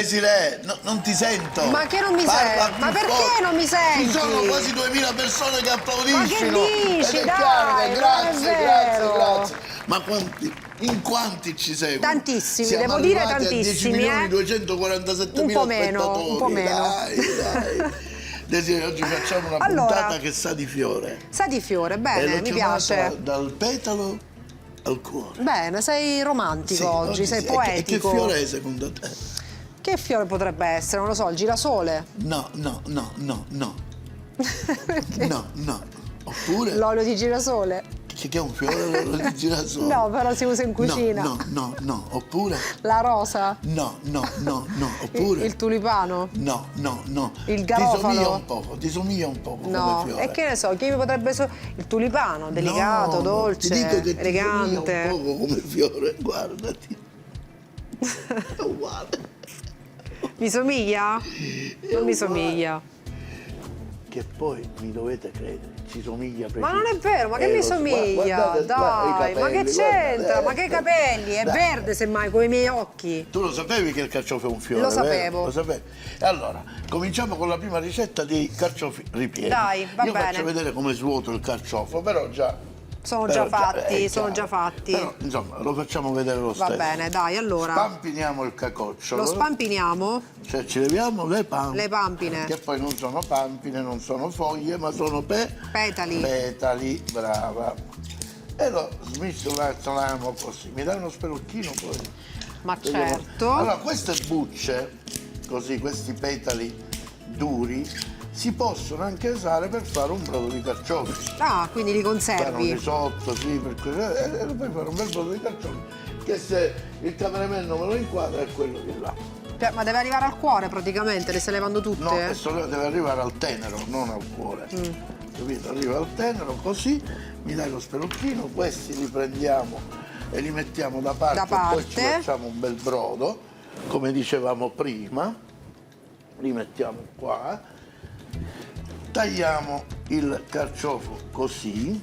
Desiree, non ti sento. Ma che non mi senti? Ma perché non mi senti? Ci sono quasi 2000 persone che applaudiscono. Ma che dici? Ed è Dai, chiaro che non è grazie. Ma in quanti ci seguono? Tantissimi, Siamo devo dire arrivati tantissimi, a 10.247.000 un po' meno, spettatori. un po' meno. Dai. Desiree, oggi facciamo una puntata che sa di fiore. Sa di fiore, bene, mi piace. Dal petalo al cuore. Bene, sei romantico oggi, sei poetico. E che fiore è secondo te? Che fiore potrebbe essere? Non lo so, il girasole? No. Perché? No. Oppure? L'olio di girasole? Che è un fiore l'olio di girasole? No, però si usa in cucina. No. Oppure? La rosa? No. Oppure? Il tulipano? No. Il garofalo? Ti somiglia un po' No, come fiore. e che ne so, chi potrebbe il tulipano, delicato, dolce, ti dico che elegante. Ti somiglia un po' come fiore, guardati. È uguale. Mi somiglia? Non mi somiglia. Che poi mi dovete credere, ci somiglia preciso. Ma non è vero, ma che mi somiglia? Dai, ma che c'entra? Ma che capelli? È verde semmai, con i miei occhi. Tu lo sapevi che il carciofo è un fiore? Lo vero? sapevo. Lo sapevi? Allora, cominciamo con la prima ricetta di carciofi ripieni. Dai, va Io bene. faccio vedere come svuoto il carciofo, però già... Sono già fatti. Però, insomma, lo facciamo vedere lo stesso. Va bene, dai, allora. Spampiniamo il cacocciolo. Lo spampiniamo? Cioè ci leviamo le pampine. Le pampine. Che poi non sono pampine, non sono foglie, ma sono petali. Petali, brava. E lo smisoliamo così. Mi dai uno spellucchino poi? Ma certo. Allora, queste bucce, così, questi petali duri, si possono anche usare per fare un brodo di carciofi. Ah, quindi li Fare un conservi. risotto, sì, per e poi fare un bel brodo di carciofi, che se il cameraman non me lo inquadra è quello di là. Ma deve arrivare al cuore praticamente, le stai levando tutte? No, questo deve arrivare al tenero, non al cuore. Capito? Arriva al tenero, così, mi dai lo spellucchino, questi li prendiamo e li mettiamo da parte. Poi ci facciamo un bel brodo, come dicevamo prima, li mettiamo qua. Tagliamo il carciofo così,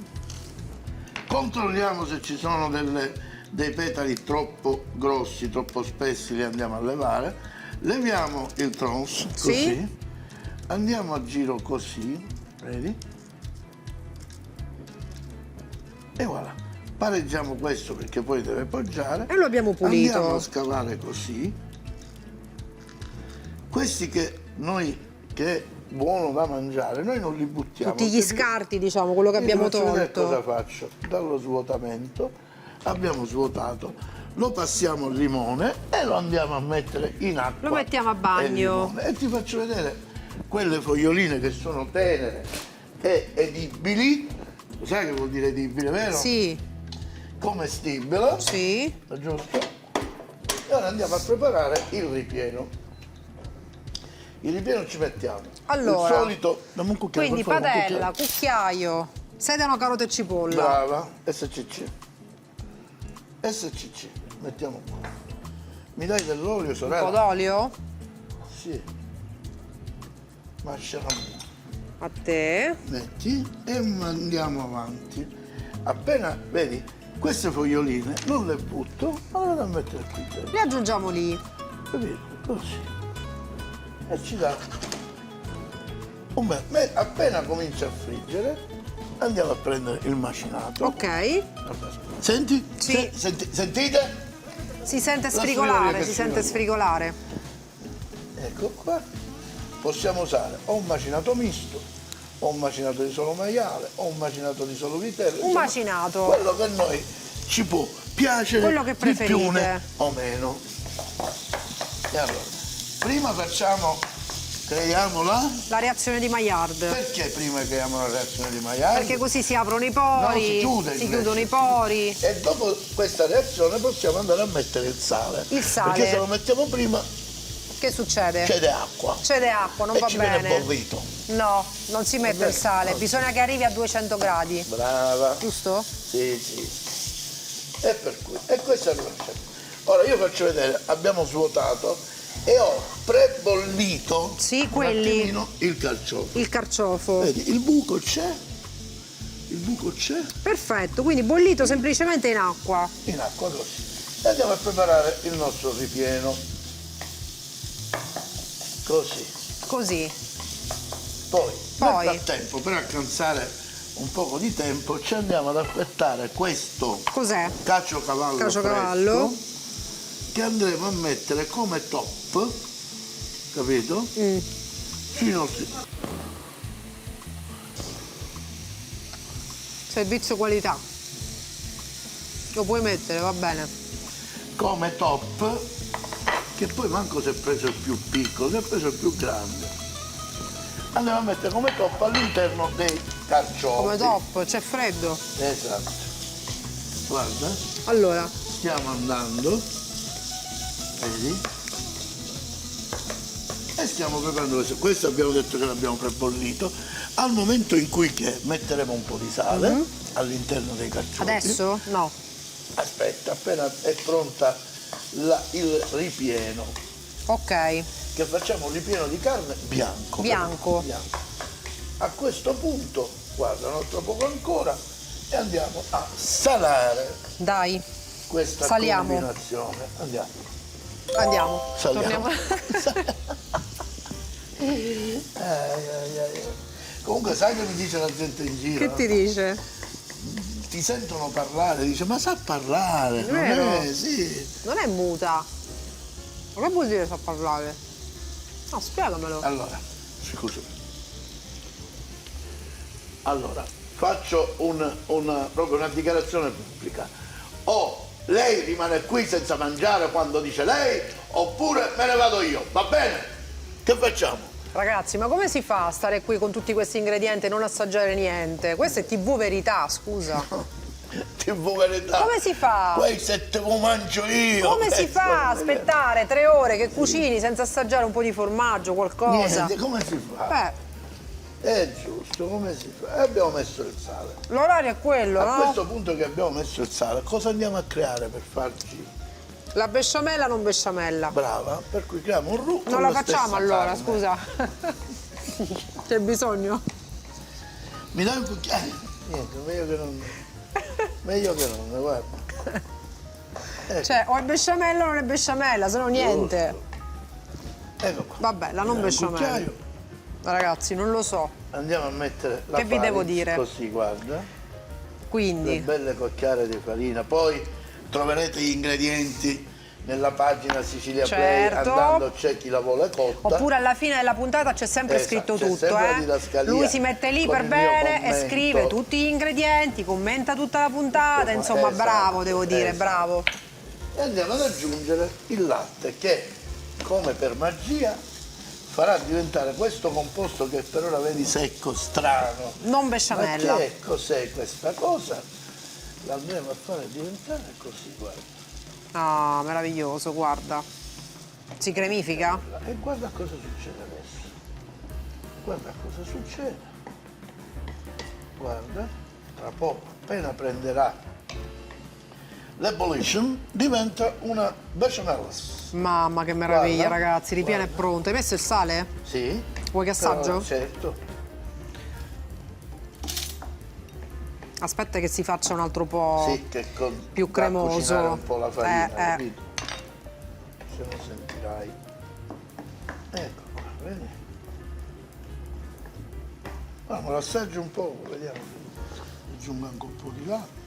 controlliamo se ci sono dei petali troppo grossi, troppo spessi, li andiamo a levare, leviamo il tronco così, sì. Andiamo a giro così, vedi? E voilà, pareggiamo questo perché poi deve poggiare. E lo abbiamo pulito. Andiamo a scavare così. Questi che è buono da mangiare, noi non li buttiamo. Tutti gli scarti, diciamo, quello che abbiamo tolto. Cosa faccio? Dallo svuotamento, abbiamo svuotato, lo passiamo al limone e lo andiamo a mettere in acqua. Lo mettiamo a bagno. E ti faccio vedere quelle foglioline che sono tenere e edibili. Sai che vuol dire edibile, vero? Sì. Commestibile. Sì. Giusto? E ora andiamo a preparare il ripieno. Il ripieno ci mettiamo allora, il solito, dammi un cucchiaio, quindi per favore, padella, cucchiaio, sedano, carote e cipolla. Brava, SCC, mettiamo qua. Mi dai dell'olio, sorella? Un po' d'olio? Sì. Masciamo. A te. Metti e andiamo avanti. Appena, vedi, queste foglioline non le butto, ma le vado a mettere qui dentro. Le aggiungiamo lì. Capito? Così. E ci dà un bel... Appena comincia a friggere andiamo a prendere il macinato. Ok. Senti? Sì. Sentite? Si sente sfrigolare, si sente sfrigolare. Ecco qua. Possiamo usare o un macinato misto, o un macinato di solo maiale, o un macinato di solo vitello. Un macinato. Quello che a noi ci può piacere, quello che preferite, di più o meno. E allora, prima creiamo la reazione di Maillard. Perché prima creiamo la reazione di Maillard? Perché così si aprono i pori, no, si chiudono i pori. E dopo questa reazione possiamo andare a mettere il sale. Il sale. Perché se lo mettiamo prima, che succede? Cede acqua. Cede acqua, non va bene. E ci viene bollito. No, non si mette il sale, bisogna che arrivi a 200 gradi. Brava. Giusto? Sì. E per cui, e questa è la ricetta. Ora io faccio vedere, abbiamo svuotato e ho prebollito quelli. Il carciofo. Il carciofo. Vedi, il buco c'è. Perfetto, quindi bollito semplicemente in acqua. In acqua così. E andiamo a preparare il nostro ripieno. Così. Così. Poi, nel frattempo, per alcanzare un poco di tempo, ci andiamo ad affettare questo cos'è? caciocavallo Caciocavallo. fresco, che andremo a mettere come top, capito? Sui nostri... Servizio qualità. Lo puoi mettere, va bene. Come top, che poi manco si è preso il più piccolo, si è preso il più grande. Andiamo a mettere come top all'interno dei carciofi. Come top, c'è freddo. Esatto. Guarda. Allora. Stiamo andando. Vedi? E stiamo preparando questo. Questo abbiamo detto che l'abbiamo prebollito. Al momento in cui che metteremo un po' di sale all'interno dei carciofi. Adesso? No. Aspetta, appena è pronta il ripieno. Ok. Che facciamo un ripieno di carne bianco. Bianco. A questo punto, guarda, non troppo poco ancora, e andiamo a salare. Dai. Questa combinazione. Andiamo. Saliamo. Torniamo. Comunque sai che mi dice la gente in giro? Che ti dice? Ti sentono parlare, dice ma sa parlare, non vero? è, sì. Non è muta. Ma che vuol dire sa parlare? No, spiegamelo. Allora, scusami. Allora, faccio proprio una dichiarazione pubblica. O lei rimane qui senza mangiare quando dice lei, oppure me ne vado io, va bene? Che facciamo? Ragazzi, ma come si fa a stare qui con tutti questi ingredienti e non assaggiare niente? Questa è TV Verità, scusa. TV Verità. Come si fa? Poi se te lo mangio io. Come si fa a aspettare 3 ore che cucini senza assaggiare un po' di formaggio, qualcosa? Niente, come si fa? È giusto, come si fa? E abbiamo messo il sale. L'orario è quello, no? A questo punto che abbiamo messo il sale, cosa andiamo a creare per farci? La besciamella non besciamella. Brava, per cui creiamo un roux. Non la facciamo allora, scusa. C'è bisogno? Mi dai un cucchiaio? Niente, meglio che non, guarda. Ecco. Cioè, o è besciamella o non è besciamella, se no niente. Ecco qua. Vabbè, la non besciamella. Ragazzi, non lo so. Andiamo a mettere la farina. Che vi devo dire? Così, guarda. Quindi. Le belle cucchiare di farina. Poi troverete gli ingredienti nella pagina Sicilia Play, andando c'è chi la vuole cotta. Oppure alla fine della puntata c'è sempre scritto tutto, Lui si mette lì per bene e scrive tutti gli ingredienti, commenta tutta la puntata, insomma bravo, devo dire, bravo. E andiamo ad aggiungere il latte che, come per magia, farà diventare questo composto che per ora vedi secco, strano. Non besciamella. Ma che cos'è questa cosa? La andremo a fare diventare così, guarda. Ah, meraviglioso, guarda. Si cremifica? E guarda cosa succede adesso. Guarda cosa succede. Guarda, tra poco, appena prenderà l'ebullition, diventa una bechamel. Mamma che meraviglia, guarda, ragazzi, ripieno è pronto. Hai messo il sale? Sì. Vuoi che assaggio? Certo. Aspetta che si faccia un altro po' che più cremoso. Un po' la farina, capito? Se lo sentirai. Ecco qua, vedi? Ma lo assaggio un po', vediamo. Aggiungo anche un po' di latte.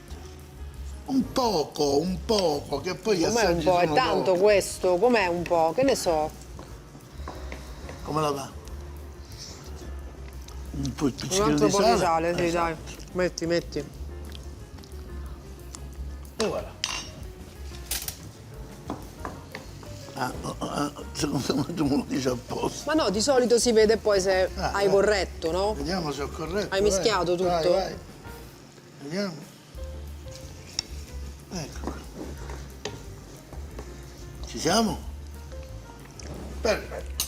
Un poco, che poi gli assaggi un po'? È tanto pochi. questo? Com'è un po'? Che ne so? Come la va? Un po' di Un altro po' sale? di sale, sì, esatto. dai. Metti. E voilà. Secondo me tu me lo dici apposta. Ma no, di solito si vede poi se hai corretto, no? Vediamo se ho corretto. Hai mischiato tutto? Vai. Vediamo. Ecco. Ci siamo? Perfetto.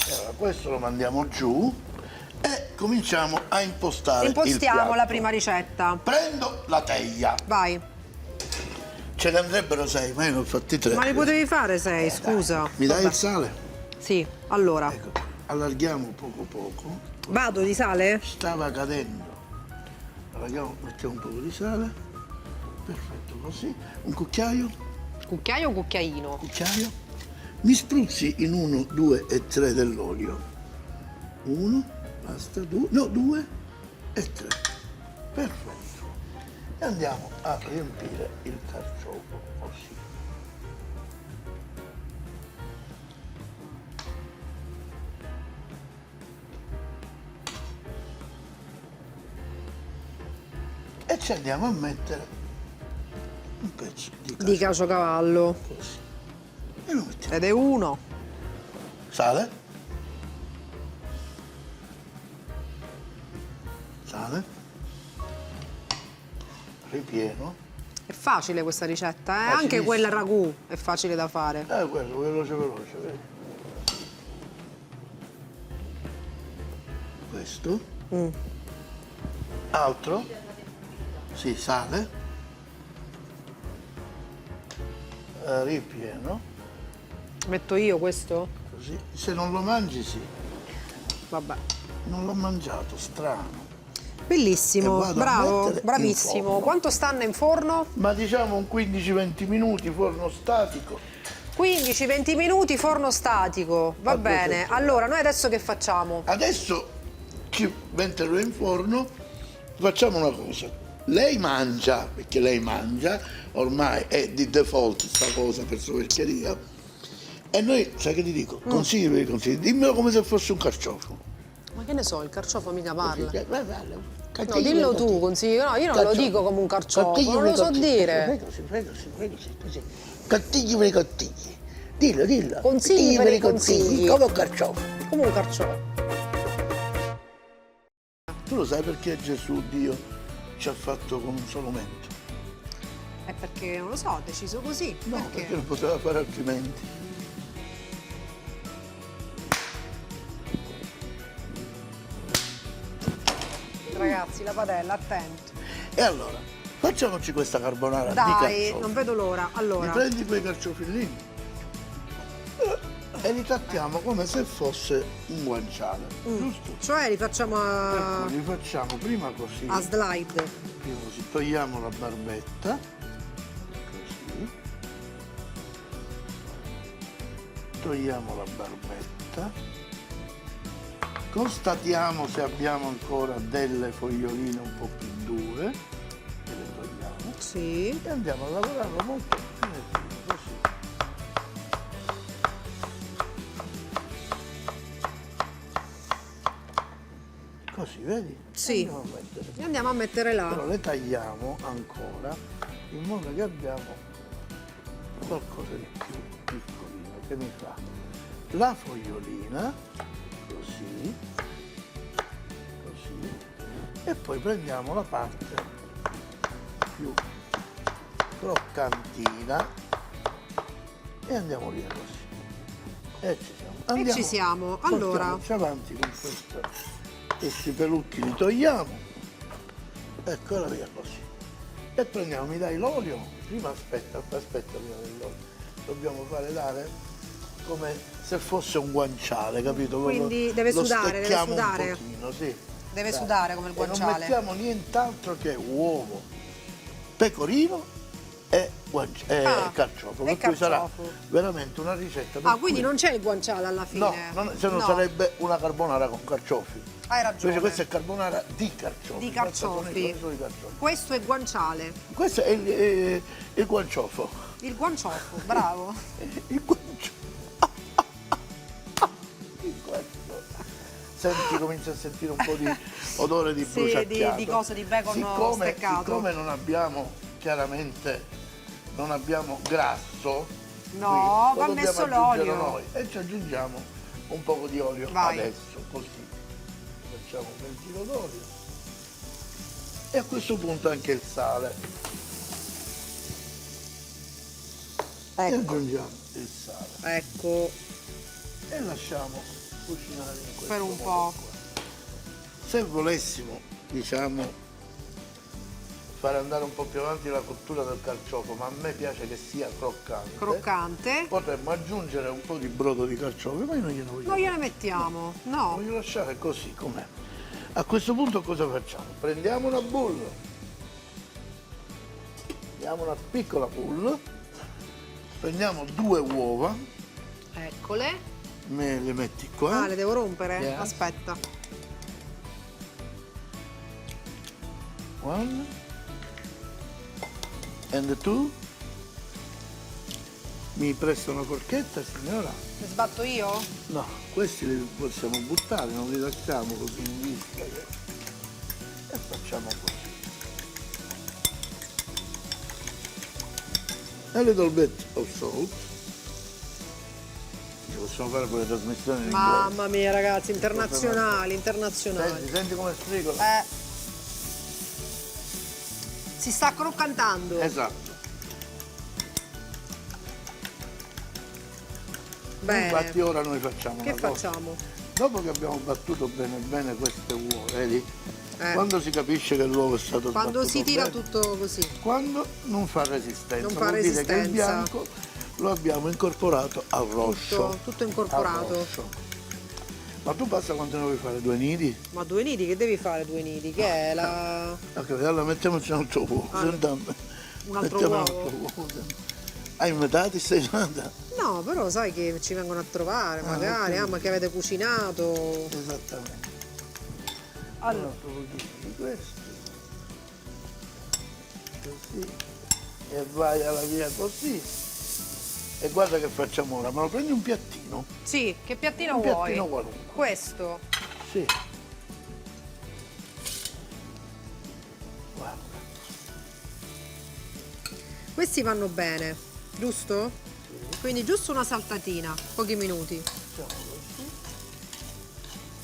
E allora questo lo mandiamo giù e cominciamo a impostare il piatto. La prima ricetta. Prendo la teglia. Vai. Ce ne andrebbero 6, ma io ne ho fatti 3. Ma li potevi fare 6, scusa. Mi dai il sale? Sì, allora. Ecco, allarghiamo poco. Vado di sale? Stava cadendo. Allarghiamo, mettiamo un po' di sale. Perfetto, così. Un cucchiaio? Cucchiaio o cucchiaino? Cucchiaio. Mi spruzzi in 1, 2 e 3 dell'olio. 1, basta, 2, no, 2 e 3. Perfetto. E andiamo a riempire il carciofo così. E ci andiamo a mettere un pezzo di caciocavallo. Così. E lo mettiamo. Ed è 1. Sale. Sale. Ripieno. È facile questa ricetta, eh? Anche quella ragù è facile da fare. Quello, veloce, vedi. Questo. Altro. Sì, sale. Ripieno. Metto io questo? Così. Se non lo mangi, sì. Vabbè. Non l'ho mangiato, strano. Bellissimo, bravo, bravissimo. Quanto stanno in forno? Ma diciamo un 15-20 minuti, forno statico. 15-20 minuti, forno statico. Va bene. Allora, noi adesso che facciamo? Adesso, mentre lo in forno, facciamo una cosa. Lei mangia, perché lei mangia, ormai è di default sta cosa per soverchieria, e noi, sai che ti dico? Consigli per i consigli, dimmelo come se fosse un carciofo. Ma che ne so, il carciofo mica parla. No, dillo tu, consiglio. No, io non lo dico come un carciofo, non lo so dire. Così. Consigli per i consigli. Dillo. Consigli per i consigli. Come un carciofo. Come un carciofo. Tu lo sai perché Gesù, Dio, ci ha fatto con un solo mento? È perché, non lo so, ha deciso così. No, perché non poteva fare altrimenti. Ragazzi, la padella, attento. E allora, facciamoci questa carbonara di Dai, carciofi. non vedo l'ora. Allora. Mi prendi quei carciofillini e li trattiamo come se fosse un guanciale, giusto? Cioè li facciamo a... Ecco, li facciamo prima così. A slide. Prima così, togliamo la barbetta, così. Togliamo la barbetta. Constatiamo se abbiamo ancora delle foglioline un po' più dure, e le togliamo. Sì. E andiamo a lavorarlo molto finettino, così. Così, vedi? Sì. Andiamo a mettere là. Però le tagliamo ancora in modo che abbiamo qualcosa di più piccolino che mi fa la fogliolina, così, e poi prendiamo la parte più croccantina e andiamo via così. E ci siamo. E ci siamo. Allora. Portiamoci avanti con questi pelucchi, li togliamo. Eccola via così. E prendiamo, mi dai l'olio? Prima aspetta prima dell'olio. Dobbiamo dare come se fosse un guanciale, capito? Quindi deve sudare, deve sudare. Un pochino, sì. Deve sudare come il guanciale. E non mettiamo nient'altro che uovo, pecorino e carciofo. Per cui sarà veramente una ricetta. Quindi non c'è il guanciale alla fine? No, se no sarebbe una carbonara con carciofi. Hai ragione. Invece questa è carbonara di carciofi. Di carciofi. Questo è guanciale. Questo è il guanciofo. Il guanciofo, bravo. Il guanciofo. Senti, comincia a sentire un po' di odore di bruciacchiato. Di cose di bacon steccato. Siccome non abbiamo, chiaramente, non abbiamo grasso, no, va messo l'olio. Noi, e ci aggiungiamo un po' di olio adesso, così. Facciamo un bel giro d'olio. E a questo punto anche il sale. Ecco. E aggiungiamo il sale. Ecco. E lasciamo cucinare in questo per un modo po'. qua. Se volessimo, diciamo, fare andare un po' più avanti la cottura del carciofo, ma a me piace che sia croccante, potremmo aggiungere un po' di brodo di carciofo, ma io non glielo voglio. Non gliene mettiamo, no. Voglio lasciare così com'è. A questo punto cosa facciamo? Prendiamo una bowl, prendiamo una piccola bowl, prendiamo 2 uova Eccole. Me le metti qua. Ah, le devo rompere? Yeah. Aspetta. 1 and 2. Mi presta una forchetta, signora? Le sbatto io? No, questi li possiamo buttare, non li lasciamo così in vista. E facciamo così. A little bit of salt. Ci possiamo fare quelle trasmissioni in inglese. Mamma mia, ragazzi, internazionali, internazionali. Senti come sfrigola. Si sta croccantando. Esatto. Bene. Infatti ora noi facciamo Che una cosa. facciamo? Dopo che abbiamo battuto bene bene queste uova, vedi? Quando si capisce che l'uovo è stato quando battuto si tira bene, tutto così. quando non fa resistenza, Non fa vuol dire che il resistenza. bianco lo abbiamo incorporato al rosso. Tutto incorporato. Al rosso. Ma tu basta quanto ne vuoi fare? 2 nidi? Ma 2 nidi, che devi fare 2 nidi? Che è la... Ok, allora mettiamoci un altro uovo. Sentame. un altro Mettiamo uovo? un altro uovo. Hai metà ti stai dando? No, però sai che ci vengono a trovare, magari, ma che avete cucinato. Esattamente. Allora. Un altro pochino di questo. Così. E vai alla via così. E guarda che facciamo ora, me lo prendi un piattino? Sì, che piattino Un vuoi? piattino qualunque. Questo? Sì. Guarda. Questi vanno bene, giusto? Sì. Quindi giusto una saltatina, pochi minuti. Facciamo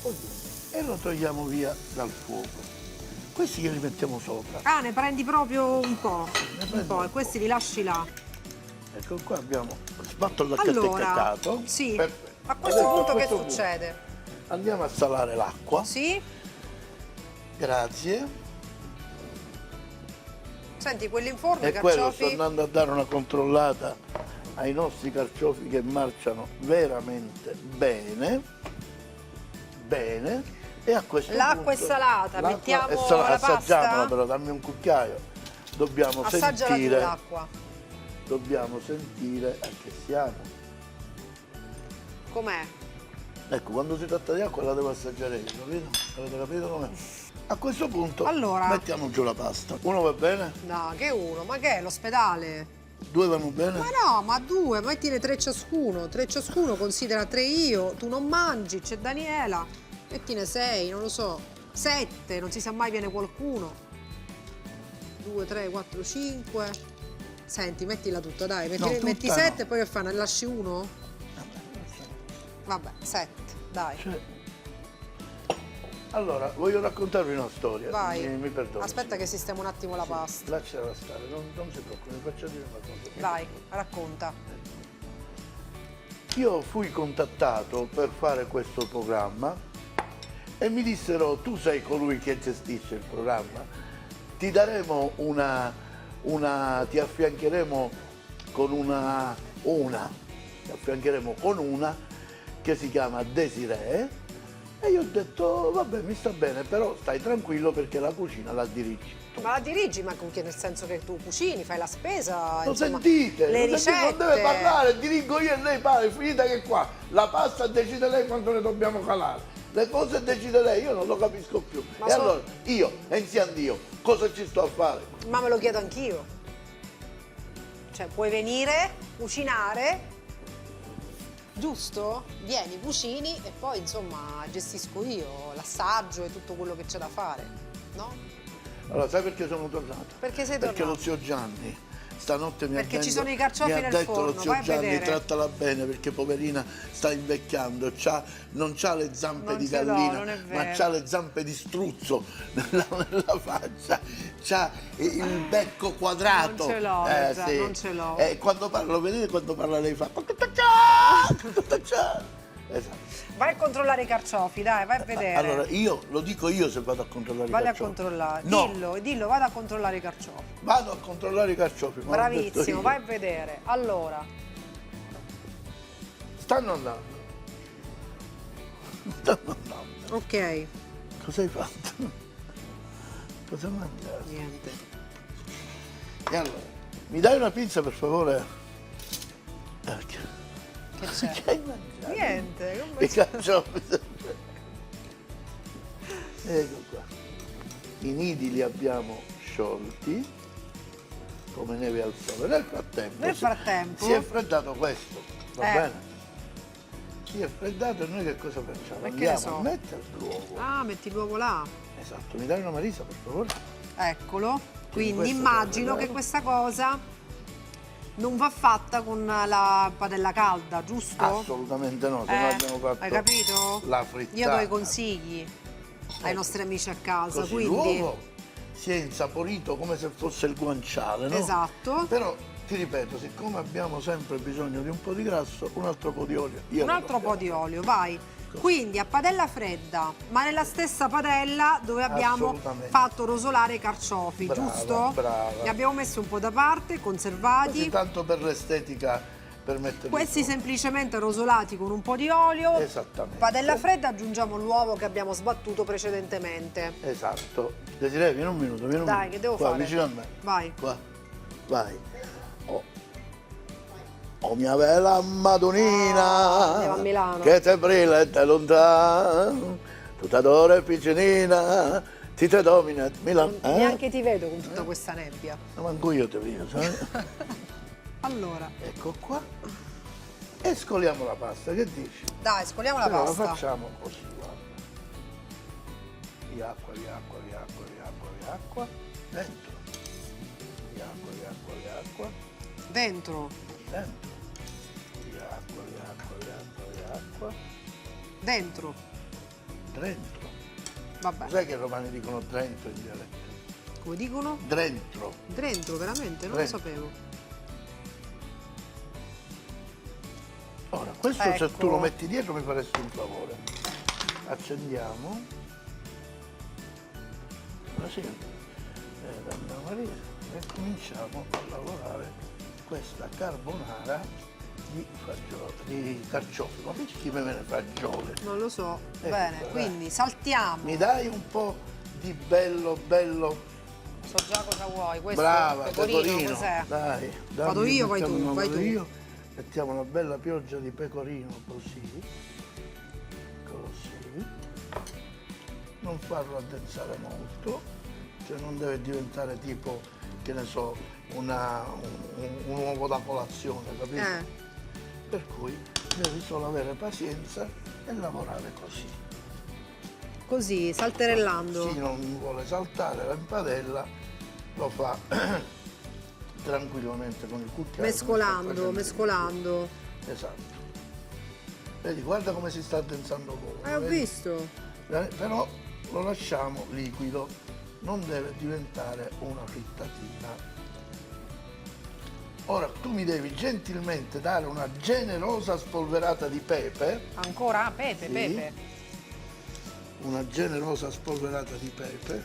così. E lo togliamo via dal fuoco. Questi che li mettiamo sopra. Ah, ne prendi proprio un po'. Un po', e questi li lasci là. Ecco qua abbiamo sbatto il lacchetto Allora, caccato. sì. Perfetto. A questo Adesso, punto a che questo punto, succede? andiamo a salare l'acqua. Sì? Grazie. Senti, quelli in forno, E i quello carciofi? sto andando a dare una controllata ai nostri carciofi che marciano veramente bene. Bene. E a questo L'acqua punto, è salata, l'acqua mettiamo è salata. la Assaggiamola pasta? però, dammi un cucchiaio. Dobbiamo Assaggiala tu sentire. l'acqua. Dobbiamo sentire a che siamo. Com'è? Ecco, quando si tratta di acqua la devo assaggiare io, capito? Avete capito com'è? A questo punto Allora. mettiamo giù la pasta. Uno va bene? No, che uno? Ma che è? L'ospedale? 2 vanno bene? Ma no, ma 2, mettine 3 ciascuno. 3 ciascuno, considera 3 io, tu non mangi, c'è Daniela. Mettine 6, non lo so. 7, non si sa mai, viene qualcuno. 2, 3, 4, 5. Senti, mettila tutta, dai. No, tutta metti no. 7 e poi che fai? Ne lasci uno? Vabbè, 7, dai. Cioè, allora, voglio raccontarvi una storia. Vai. Mi perdoni. Aspetta che sistemo un attimo la pasta. Lasciala stare, non si preoccupi, mi faccia dire una cosa. Dai, racconta. Io fui contattato per fare questo programma e mi dissero: tu sei colui che gestisce il programma, ti daremo ti affiancheremo con una che si chiama Desiree. E io ho detto: vabbè, mi sta bene, però stai tranquillo perché la cucina la dirigi tu. Ma la dirigi, ma con che? Nel senso che tu cucini, fai la spesa, Lo insomma, sentite? le Lo sentite? ricette. Non deve parlare, dirigo io e lei pare, finita che qua la pasta decide lei quanto ne dobbiamo calare. Le cose decide lei, io non lo capisco più. Ma e allora io, insieme a Dio, cosa ci sto a fare? Ma me lo chiedo anch'io. Cioè, puoi venire, cucinare, giusto? Vieni, cucini e poi, insomma, gestisco io l'assaggio e tutto quello che c'è da fare, no? Allora, sai perché sono tornato? Perché sei tornato? Perché lo zio Gianni stanotte mi Perché ha ci detto, sono i carciofi mi ha nel detto forno, lo zio vai a Gianni, vedere. trattala bene perché poverina sta invecchiando, non c'ha le zampe Non di ce l'ho, gallina, non è ma vero. c'ha le zampe di struzzo nella faccia, c'ha il becco quadrato. Non ce l'ho, sì. non ce l'ho. E quando parla, vedete quando parla lei fa esatto. Vai a controllare i carciofi, dai, vai a vedere. Allora io lo dico io se vado a controllare Vado i a carciofi. controllare, No, dillo, vado a controllare i carciofi. vado a controllare i carciofi. ma l'ho detto Bravissimo, io. vai a vedere. Allora, Stanno andando. Stanno andando. ok. Cosa hai fatto? Cosa mangiato? Niente. E allora, mi dai una pizza per favore? Ecco. Che c'è? Che hai mangiato? Niente, come I carciofi. Ecco qua. I nidi li abbiamo sciolti come neve al sole. Nel frattempo si è freddato questo, va bene? Si è freddato e noi che cosa facciamo? Andiamo a mettere l'uovo. Ah, metti l'uovo là. Esatto, mi dai una Marisa per favore? Eccolo. Quindi immagino che questa cosa non va fatta con la padella calda, giusto? Assolutamente no, se no abbiamo fatto hai capito? la frittata. Io do i consigli ai nostri amici a casa, Così quindi l'uovo si è insaporito come se fosse il guanciale, no? Esatto. Però ti ripeto, siccome abbiamo sempre bisogno di un po' di grasso, un altro po' di olio. Un altro po' di olio, vai. Quindi a padella fredda, ma nella stessa padella dove abbiamo fatto rosolare i carciofi, giusto? Brava. Li abbiamo messi un po' da parte, conservati. Così tanto per l'estetica, per metterli questi semplicemente rosolati con un po' di olio. Esattamente. Padella fredda, aggiungiamo l'uovo che abbiamo sbattuto precedentemente. Esatto. Desiree, vieni un minuto, vieni un minuto. Dai, che devo qua, fare? Vicino a me. Vai. Qua. Vai. Oh mia bella Madonnina, andiamo a Milano. Che te brilla e te lontano, tu t'adoro piccinina, ti te domina Milano. Neanche ti vedo con tutta questa nebbia. Ma manco io ti vedo, sai? Allora. Ecco qua. E scoliamo la pasta, che dici? Dai, scoliamo la pasta. La facciamo così, guarda. Riacqua, riacqua, riacqua, riacqua, riacqua. Dentro. Riacqua, riacqua, riacqua. Dentro. Dentro. Riacqua, riacqua, riacqua, riacqua. Dentro. Dentro. Vabbè. Sai che i romani dicono dentro in dialetto? Come dicono? Dentro. Dentro, veramente? Non lo sapevo. Ora, questo se tu lo metti dietro mi faresti un favore. Accendiamo. Così. Maria. E cominciamo a lavorare questa carbonara di fagioli, di carciofi. Ma perché chi me ne fagioli? Non lo so. Bene, quindi saltiamo. Mi dai un po' di bello. So già cosa vuoi. Questo brava, pecorino, cos'è? Dai, vado io, vai tu, vai tu. Io. Mettiamo una bella pioggia di pecorino così. Così. Non farlo addensare molto, cioè non deve diventare tipo, che ne so, un uovo da colazione, capito? Per cui devi solo avere pazienza e lavorare così. Così, salterellando. Chi non vuole saltare la padella lo fa tranquillamente con il cucchiaio. Mescolando. Esatto. Vedi, guarda come si sta addensando l'uovo. Ho visto. Però lo lasciamo liquido, non deve diventare una frittatina. Ora tu mi devi gentilmente dare una generosa spolverata di pepe. Ancora? Pepe, sì. Pepe. Una generosa spolverata di pepe.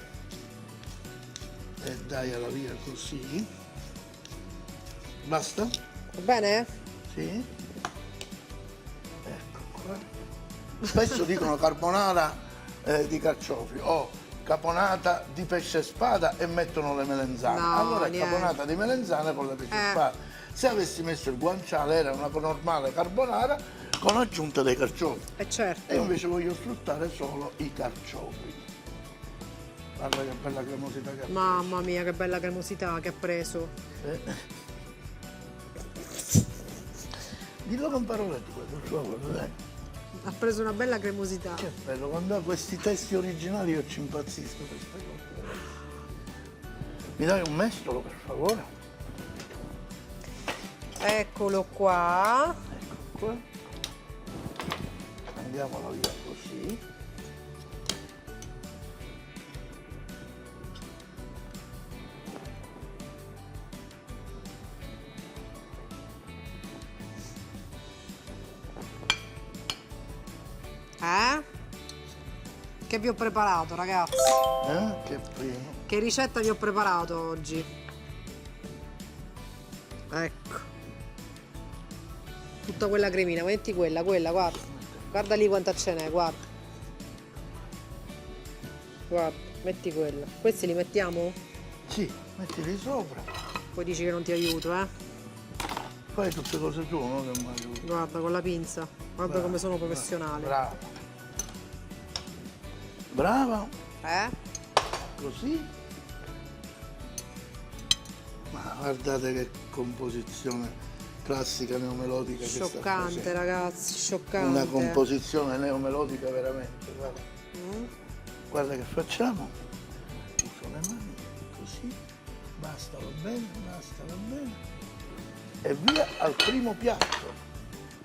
E dai alla via così. Basta? Va bene? Sì. Ecco qua. Spesso dicono carbonara di carciofi o caponata di pesce spada e mettono le melenzane. No, allora è caponata di melenzane con le pesce spada. Se avessi messo il guanciale era una normale carbonara con aggiunta dei carciofi. Certo. E invece voglio sfruttare solo i carciofi. Guarda che bella cremosità che ha preso. Mamma mia, che bella cremosità che ha preso. Dillo con parole tue, per favore, dai. Ha preso una bella cremosità. Che bello, quando ha questi testi originali io ci impazzisco queste cose. Mi dai un mestolo, per favore? Eccolo qua. Ecco qua. Andiamola via così. Che vi ho preparato, ragazzi? Che primo. Che ricetta vi ho preparato oggi? Ecco. Tutta quella cremina, metti quella, guarda. Guarda lì quanta ce n'è, guarda. Guarda, metti quella. Questi li mettiamo? Sì, mettili sopra. Poi dici che non ti aiuto, Fai tutte cose tue, no? Che mai... Guarda, con la pinza. Guarda come sono professionale. Brava. Brava. Così. Ma guardate che composizione classica neomelodica. Scioccante, ragazzi, scioccante. Una composizione neomelodica veramente, guarda. Guarda che facciamo. Uso le mani, così. Basta, va bene, e via al primo piatto.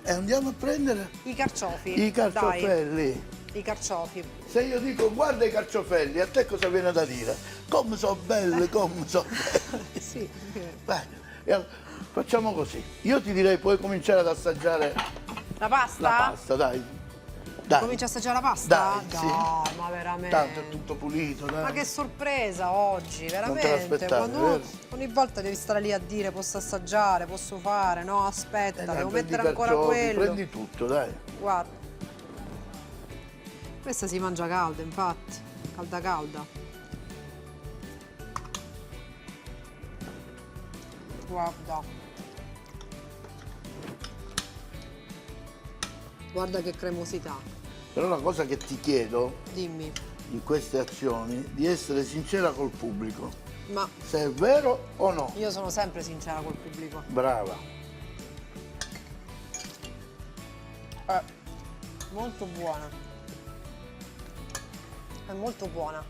E andiamo a prendere i carciofi. I carciofelli. Dai. I carciofi. Se io dico guarda i carciofelli, a te cosa viene da dire? Come sono belli, come sono belli. Sì. Bene. E allora, facciamo così. Io ti direi puoi cominciare ad assaggiare la pasta. La pasta, dai. Comincia a assaggiare la pasta? Dai, sì. Ma veramente. Tanto è tutto pulito, dai. Ma che sorpresa oggi, veramente. Non te l'aspettavi, Quando ogni volta devi stare lì a dire posso assaggiare, posso fare, no, aspetta, devo mettere ancora quello. Prendi tutto, dai. Guarda. Questa si mangia calda, infatti. Calda calda. Guarda. Guarda che cremosità. Però la cosa che ti chiedo, dimmi, in queste azioni, di essere sincera col pubblico. Ma se è vero o no? Io sono sempre sincera col pubblico. Brava. Molto buona. È molto buona.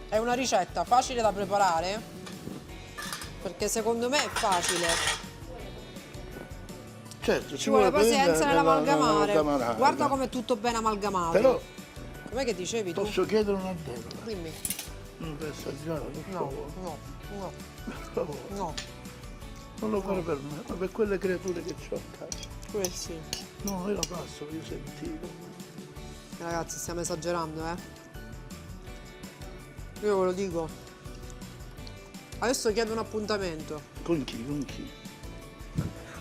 È una ricetta facile da preparare, perché secondo me è facile. Certo, ci vuole pazienza nell'amalgamare. Guarda com'è tutto ben amalgamato. Però com'è che dicevi tu? Posso chiedere una deroga? Dimmi. Non per assaggiare, per favore. No. Per favore. No. Non lo fare per me, ma per quelle creature che ho a casa. Questi. No, io la passo, io sentito. Ragazzi, stiamo esagerando, Io ve lo dico. Adesso chiedo un appuntamento. Con chi? Con chi?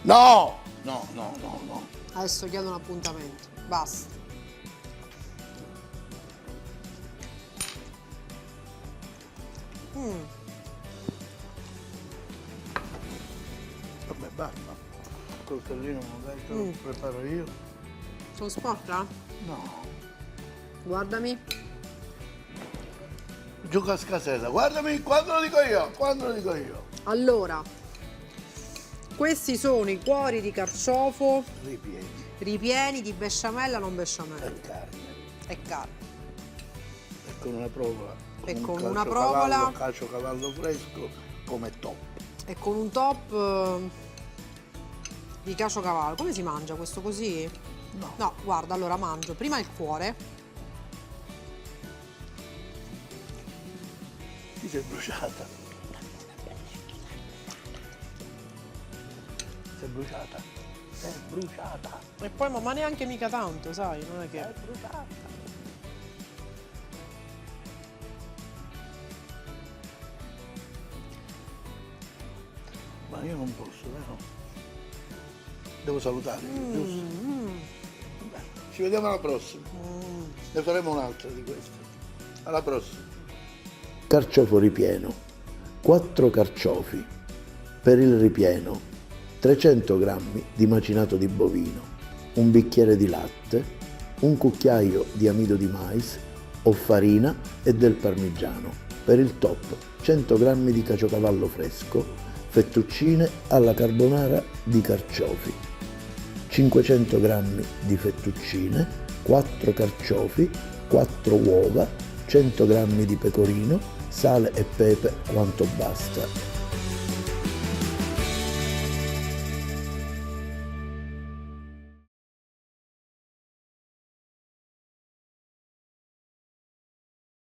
No! No. Adesso chiedo un appuntamento. Basta. Vabbè, basta. Il coltellino magari te lo preparo io. Sono sporca? No. Guardami. Gioca a scasella. Guardami quando lo dico io. Allora, questi sono i cuori di carciofo ripieni di besciamella, non besciamella. E carne. E con una provola. E con una provola. Caciocavallo fresco come top. E con un top di caciocavallo. Come si mangia questo così? No, guarda, allora mangio prima il cuore. Ti sei bruciata. Sei bruciata. E poi ma neanche mica tanto, sai, non è che è bruciata. Ma io non posso, vero? Devo salutare, giusto? Vabbè, ci vediamo alla prossima. Ne faremo un'altra di queste. Alla prossima. Carciofo ripieno. 4 carciofi per il ripieno. 300 g di macinato di bovino, un bicchiere di latte, un cucchiaio di amido di mais o farina e del parmigiano. Per il top 100 g di caciocavallo fresco, fettuccine alla carbonara di carciofi, 500 g di fettuccine, 4 carciofi, 4 uova, 100 g di pecorino, sale e pepe quanto basta.